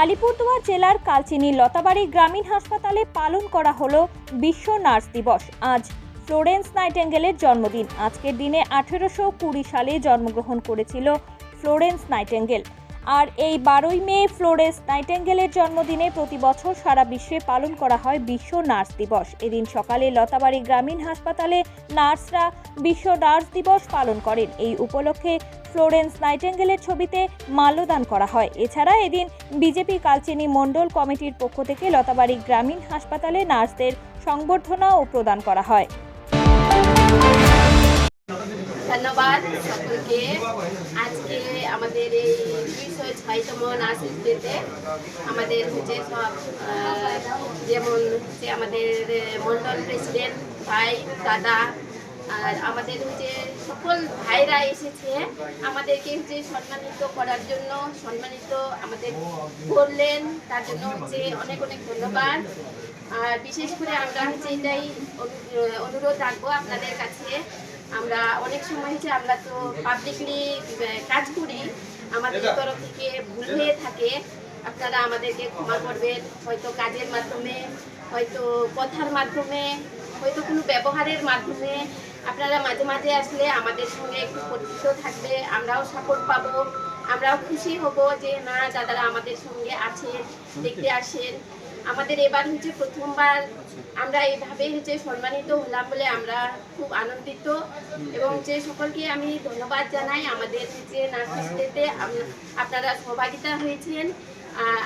আলিপুরদুয়ার জেলার কালচিনি লতাবাড়ি গ্রামীণ হাসপাতালে পালন করা হলো বিশ্ব নার্স দিবস। আজ ফ্লোরেন্স নাইটেঙ্গেলের জন্মদিন। আজকের দিনে 1820 সালে জন্মগ্রহণ করেছিল ফ্লোরেন্স নাইটেঙ্গেল। আর এই 12ই মে ফ্লোরেন্স নাইটেঙ্গেলের জন্মদিনে প্রতি বছর সারা বিশ্বে পালন করা হয় বিশ্ব নার্স দিবস। এদিন সকালে লতাবাড়ি গ্রামীণ হাসপাতালে নার্সরা বিশ্ব নার্স দিবস পালন করেন। এই উপলক্ষে ফ্লোরেন্স নাইটেঙ্গেলের ছবিতে মাল্যদান করা হয়। এছাড়া এদিন বিজেপি কালচিনি মণ্ডল কমিটির পক্ষ থেকে লতাবাড়ি গ্রামীণ হাসপাতালে নার্সদের সংবর্ধনাও প্রদান করা হয়। ধন্যবাদ সকলকে। আজকে আমাদের এই 206তম নার্সিং ডেতে আমাদের হচ্ছে সব যেমন হচ্ছে আমাদের মন্ডল প্রেসিডেন্ট ভাই দাদা আর আমাদের হচ্ছে সকল ভাইরা এসেছে আমাদেরকে হচ্ছে সম্মানিত করার জন্য, সম্মানিত আমাদের করলেন, তার জন্য হচ্ছে অনেক অনেক ধন্যবাদ। আর বিশেষ করে আমরা হচ্ছে এটাই অনুরোধ রাখবো আপনাদের কাছে, আমরা অনেক সময় হচ্ছে আমরা তো পাবলিকলি কাজ করি, আমাদের তরফ থেকে ভুল হয়ে থাকে, আপনারা আমাদেরকে ক্ষমা করবেন। হয়তো কাজের মাধ্যমে, হয়তো কথার মাধ্যমে, হয়তো কোনো ব্যবহারের মাধ্যমে আপনারা মাঝে মাঝে আসলে আমাদের সঙ্গে একটু পরিচিত থাকবে, আমরাও সাপোর্ট পাবো, আমরাও খুশি হব যে না দাদারা আমাদের সঙ্গে আছেন, দেখতে আসেন। আমাদের এবার হচ্ছে প্রথমবার আমরা এইভাবে হচ্ছে সম্মানিত হলাম বলে আমরা খুব আনন্দিত এবং যে সকলকে আমি ধন্যবাদ জানাই। আমাদের হচ্ছে নার্সিং ডেতে আপনারা সহভাগিতা হয়েছেন।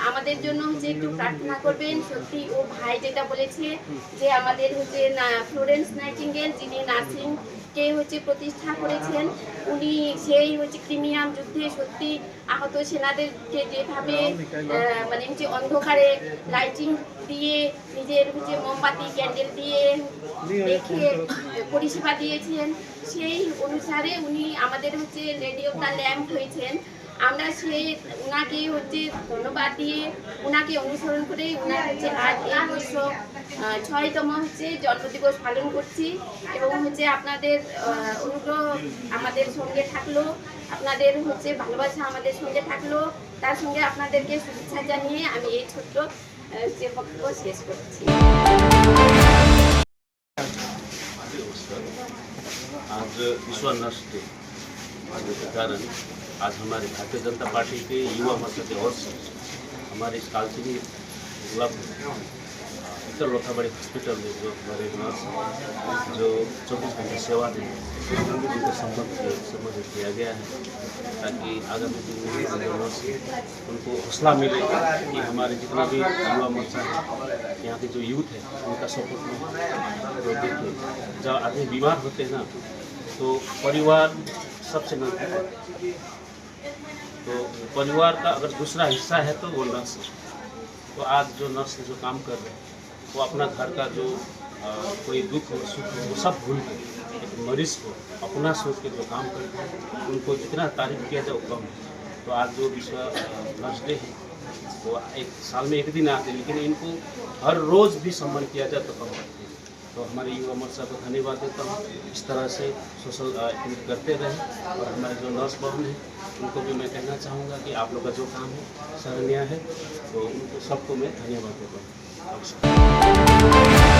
আমাদের জন্য হচ্ছে একটু প্রার্থনা করবেন। সত্যি ও ভাই যেটা বলেছে যে আমাদের হচ্ছে ফ্লোরেন্স নাইটিঙ্গেল যিনি নার্সিংকে হচ্ছে প্রতিষ্ঠা করেছেন, উনি সেই হচ্ছে ক্রিমিয়াম যুদ্ধে সত্যি আহত সেনাদেরকে যেভাবে মানে হচ্ছে অন্ধকারে লাইটিং দিয়ে নিজের হচ্ছে মোমবাতি ক্যান্ডেল দিয়ে দেখে পরিষেবা দিয়েছেন, সেই অনুসারে উনি আমাদের হচ্ছে লেডি অফ দ্য ল্যাম্প হয়েছেন। আমরা সেই ওনাকে হচ্ছে ধন্যবাদ দিয়ে ওনাকে অনুসরণ করে ওনার হচ্ছে আজ এই 206তম হচ্ছে জন্মদিবস পালন করছি এবং হচ্ছে আপনাদের অনুগ্রহ আমাদের সঙ্গে থাকলো, আপনাদের হচ্ছে ভালোবাসা আমাদের সঙ্গে থাকলো, তার সঙ্গে আপনাদেরকে শুভেচ্ছা জানিয়ে আমি এই ছোট্ট যে বক্তব্য শেষ করছি। आज विश्व नर्स डे आने के कारण आज हमारे भारतीय जनता पार्टी के युवा मोर्चा की ओर से हमारे इस कालचिनी क्लब उत्तर लोथाबाड़ी हॉस्पिटल में जो हमारे नर्स जो 24 घंटे सेवा दें उनको संबोधित किया गया है ताकि आगामी दिन में जो नर्स उनको हौसला मिले कि हमारे जितना भी युवा मोर्चा है, यहाँ के जो यूथ है उनका सपोर्ट में जो देखिए जब आदमी बीमार होते हैं ना तो परिवार सबसे नजदीक होता है। तो परिवार का अगर दूसरा हिस्सा है तो वो नर्स है। तो आज जो नर्स जो काम कर रहे हैं वो अपना घर का जो कोई दुख हो सुख हो वो सब भूल के एक मरीज को अपना सोच के जो काम करते हैं उनको जितना तारीफ किया जाए वो कम है। तो आज जो विश्व नर्स डे है वो एक साल में एक दिन आते हैं, लेकिन इनको हर रोज़ भी सम्मान किया जाए तो कम करते हैं। तो हमारे युवा मोर्चा को धन्यवाद देता हूँ, इस तरह से सोशल एक्टिविटी करते रहें। और हमारे जो नर्स बहन हैं उनको भी मैं कहना चाहूँगा कि आप लोग का जो काम है सराहनीय है, तो उनको सबको मैं धन्यवाद देता हूँ।